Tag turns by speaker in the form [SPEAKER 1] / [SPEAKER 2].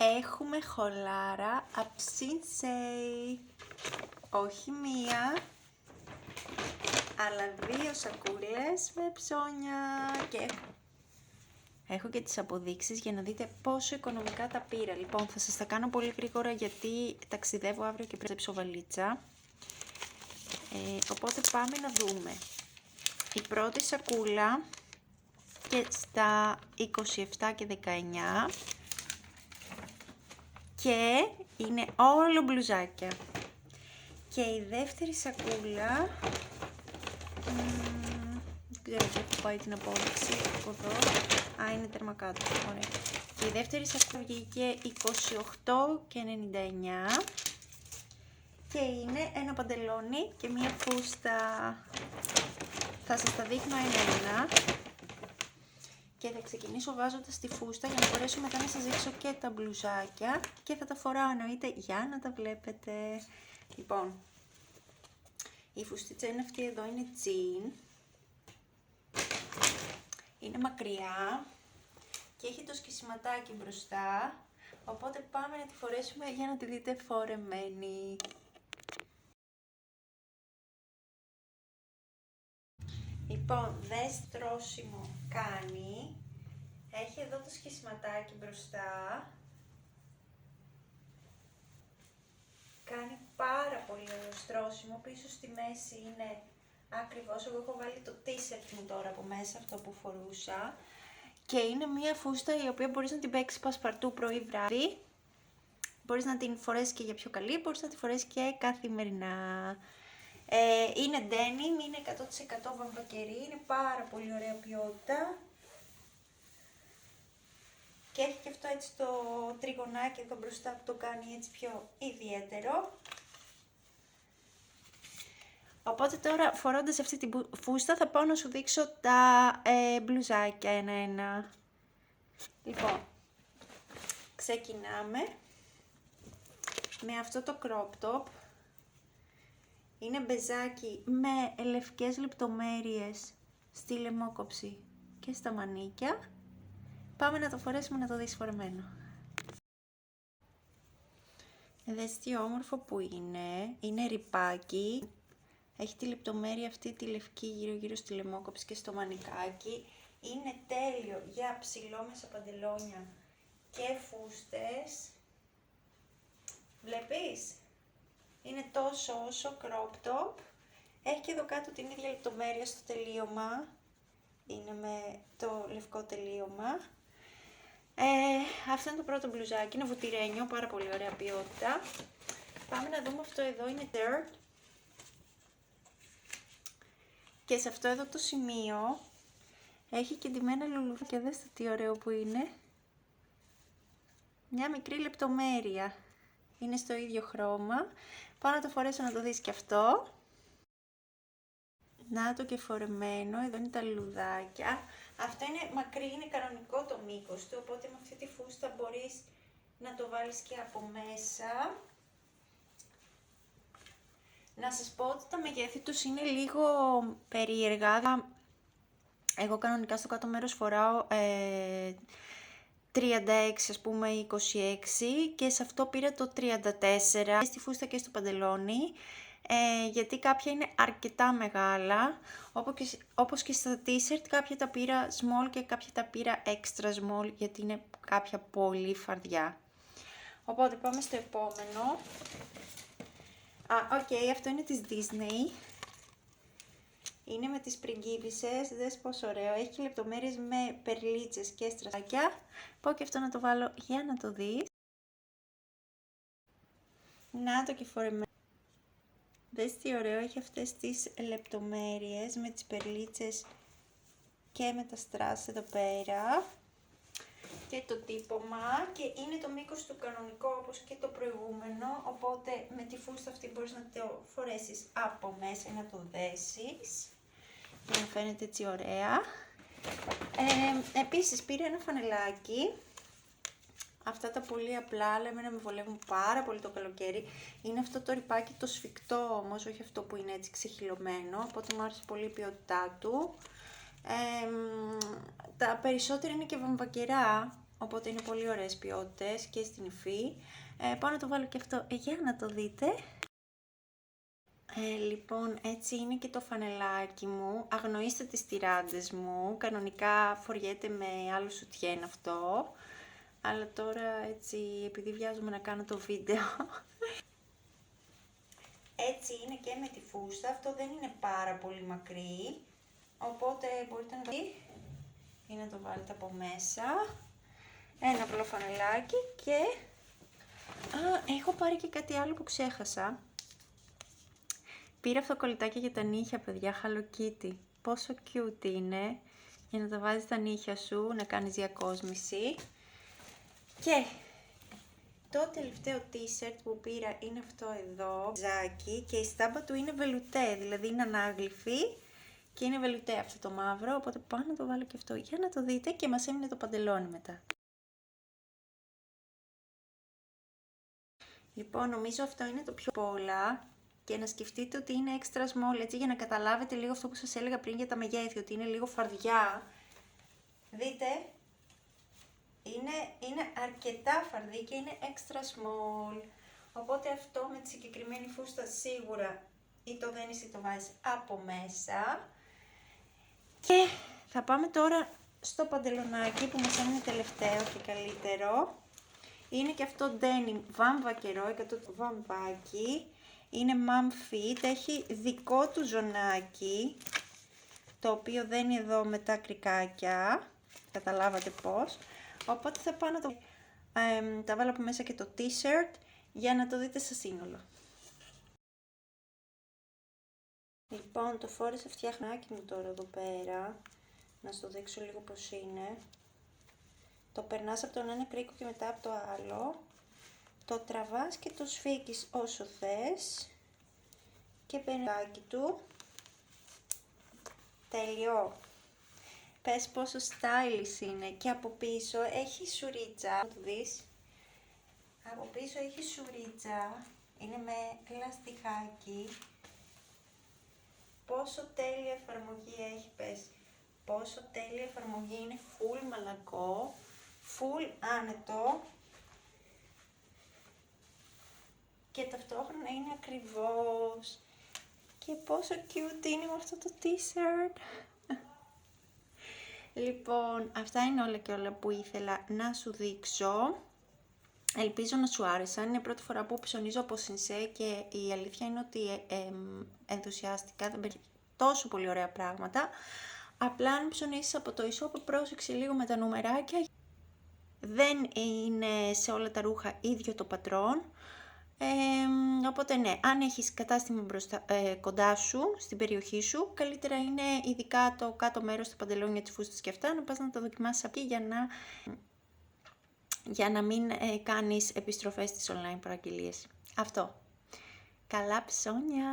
[SPEAKER 1] Έχουμε χολάρα από Sinsay. Όχι μία, αλλά 2 σακούλες με ψώνια. Και έχω και τις αποδείξεις για να δείτε πόσο οικονομικά τα πήρα. Λοιπόν, θα σας τα κάνω πολύ γρήγορα γιατί ταξιδεύω αύριο και πρέπει να ψήσω βαλίτσα. Οπότε πάμε να δούμε. Η πρώτη σακούλα και στα 27 και 19 και είναι όλο μπλουζάκια. Και η δεύτερη σακούλα, δεν ξέρω πού πάει την απόδειξη από εδώ. Α, είναι τέρμα κάτω. Ωραία. Και η δεύτερη σακούλα βγήκε 28 και 99 και είναι ένα παντελόνι και μία φούστα. Θα σας τα δείχνω ένα-ένα και θα ξεκινήσω βάζοντας τη φούστα για να μπορέσω μετά να σας δείξω και τα μπλουζάκια και θα τα φοράω εννοείται για να τα βλέπετε. Λοιπόν, η φουστίτσα είναι αυτή εδώ, είναι jean, είναι μακριά και έχει το σκισιματάκι μπροστά, οπότε πάμε να τη φορέσουμε για να τη δείτε φορεμένη. Λοιπόν, δες τρώσιμο κάνει, έχει εδώ το σκισιματάκι μπροστά, κάνει πάρα πολύ ωραίο στρώσιμο, πίσω στη μέση είναι ακριβώς, εγώ έχω βάλει το t-shirt μου τώρα από μέσα, αυτό που φορούσα, και είναι μια φούστα η οποία μπορείς να την παίξεις πασπαρτού πρωί βράδυ, μπορείς να την φορέσεις και για πιο καλή, μπορείς να τη φορέσεις και καθημερινά. Είναι denim, είναι 100% βαμβακερή, είναι πάρα πολύ ωραία ποιότητα. Και έχει και αυτό έτσι το τριγωνάκι εδώ μπροστά που το κάνει έτσι πιο ιδιαίτερο. Οπότε τώρα φορώντας αυτή την φούστα θα πάω να σου δείξω τα μπλουζάκια ένα-ένα. Λοιπόν, ξεκινάμε με αυτό το crop top. Είναι μπεζάκι με λευκές λεπτομέρειες στη λαιμόκοψη και στα μανίκια. Πάμε να το φορέσουμε να το δεις φορεμένο. Δες τι όμορφο που είναι ριπάκι. Έχει τη λεπτομέρεια αυτή τη λευκή γύρω στη λαιμόκοψη και στο μανικάκι. Είναι τέλειο για ψηλόμεσα παντελόνια και φούστες. Βλέπεις? Είναι τόσο όσο crop top. Έχει και εδώ κάτω την ίδια λεπτομέρεια στο τελείωμα. Είναι με το λευκό τελείωμα. Αυτό είναι το πρώτο μπλουζάκι, είναι βουτυρένιο, πάρα πολύ ωραία ποιότητα. Πάμε να δούμε αυτό εδώ, είναι dirt. Και σε αυτό εδώ το σημείο έχει και ντυμένα λουλούδια και δέστε τι ωραίο που είναι. Μια μικρή λεπτομέρεια. Είναι στο ίδιο χρώμα. Πάω να το φορέσω να το δεις και αυτό. Να το και φορεμένο, εδώ είναι τα λουλουδάκια. Αυτό είναι μακρύ, είναι κανονικό το μήκος του, οπότε με αυτή τη φούστα μπορείς να το βάλεις και από μέσα. Να σας πω ότι τα μεγέθη τους είναι λίγο περίεργα. Εγώ κανονικά στο κάτω μέρος φοράω 36 ας πούμε 26 και σε αυτό πήρα το 34 στη φούστα και στο παντελόνι. Γιατί κάποια είναι αρκετά μεγάλα, όπως και στα t-shirt, κάποια τα πήρα small και κάποια τα πήρα extra small, γιατί είναι κάποια πολύ φαρδιά. Οπότε πάμε στο επόμενο. Αυτό είναι της Disney. Είναι με τις πριγκίπισσες, δες πόσο ωραίο, έχει λεπτομέρειες με περλίτσες και στρασάκια. Πάω και αυτό να το βάλω για να το δεις. Να το και φορεμένο. Δες τι ωραίο, έχει αυτές τις λεπτομέρειες με τις περλίτσες και με τα στράς εδώ πέρα και το τύπομα και είναι το μήκος του κανονικό όπως και το προηγούμενο, οπότε με τη φούστα αυτή μπορείς να το φορέσεις από μέσα ή να το δέσεις για να φαίνεται έτσι ωραία. Επίσης πήρε ένα φανελάκι. Αυτά τα πολύ απλά, αλλά εμένα με βολεύουν πάρα πολύ το καλοκαίρι. Είναι αυτό το ρηπάκι το σφιχτό όμως, όχι αυτό που είναι έτσι ξεχυλωμένο, οπότε μου άρεσε πολύ η ποιότητά του. Τα περισσότερα είναι και βαμβακερά, οπότε είναι πολύ ωραίες ποιότητες και στην υφή. Πάω να το βάλω και αυτό για να το δείτε. Λοιπόν, έτσι είναι και το φανελάκι μου. Αγνοήστε τις τυράντες μου. Κανονικά φοριέται με άλλο σουτιέν αυτό. Αλλά τώρα έτσι, επειδή βιάζομαι να κάνω το βίντεο. Έτσι είναι και με τη φούστα. Αυτό δεν είναι πάρα πολύ μακρύ. Οπότε μπορείτε να το δείτε ή να το βάλετε από μέσα. Ένα απλό φανελάκι και... έχω πάρει και κάτι άλλο που ξέχασα. Πήρα αυτό το κολλητάκι για τα νύχια, παιδιά, Hello Kitty. Πόσο cute είναι, για να τα βάζεις στα νύχια σου, να κάνεις διακόσμηση. Και το τελευταίο t-shirt που πήρα είναι αυτό εδώ, ζάκι, και η στάμπα του είναι βελουτέ, δηλαδή είναι ανάγλυφη και είναι βελουτέ αυτό το μαύρο, οπότε πάω να το βάλω και αυτό για να το δείτε και μας έμεινε το παντελόνι μετά. Λοιπόν, νομίζω αυτό είναι το πιο πολλά. Και να σκεφτείτε ότι είναι extra small, έτσι, για να καταλάβετε λίγο αυτό που σας έλεγα πριν για τα μεγέθη, ότι είναι λίγο φαρδιά. Δείτε, είναι αρκετά φαρδί και είναι extra small. Οπότε αυτό με τη συγκεκριμένη φούστα σίγουρα ή το δένεις ή το βάζεις από μέσα. Και θα πάμε τώρα στο παντελονάκι που μας έμεινε τελευταίο και καλύτερο. Είναι και αυτό denim βάμβα καιρό, 100% βαμβάκι. Είναι mom fit, έχει δικό του ζωνάκι, το οποίο δεν είναι εδώ με τα κρικάκια, καταλάβατε πώς. Οπότε θα πάω να το... τα βάλω από μέσα και το t-shirt για να το δείτε σε σύνολο. Λοιπόν, το φόρεσα φτιαχνάκι μου τώρα εδώ πέρα, να σου το δείξω λίγο πώς είναι. Το περνάς από τον ένα κρίκο και μετά από το άλλο. Το τραβάς και το σφίγγεις όσο θες και παίρνει το άκι του. Τέλειο. Πες πόσο stylish είναι. Και από πίσω έχει σουρίτσα. Να το δεις. Από πίσω έχει σουρίτσα. Είναι με λαστιχάκι. Πόσο τέλεια εφαρμογή έχει, πες. Πόσο τέλεια εφαρμογή είναι, full μαλακό, full άνετο. Και ταυτόχρονα είναι ακριβώς. Και πόσο cute είναι με αυτό το t-shirt. Λοιπόν, αυτά είναι όλα και όλα που ήθελα να σου δείξω. Ελπίζω να σου άρεσαν. Είναι πρώτη φορά που ψωνίζω από Sinsay και η αλήθεια είναι ότι ενθουσιάστηκα. Δεν παίρνει τόσο πολύ ωραία πράγματα. Απλά αν ψωνίσεις από το e-shop, πρόσεξε λίγο με τα νουμεράκια. Δεν είναι σε όλα τα ρούχα ίδιο το πατρόν. Οπότε ναι, αν έχεις κατάστημα κοντά σου, στην περιοχή σου, καλύτερα είναι ειδικά το κάτω μέρος, τα παντελόνια, της φούστας και αυτά, να πας να τα δοκιμάσεις εκεί για να μην κάνεις επιστροφές στις online παραγγελίες. Αυτό. Καλά ψώνια!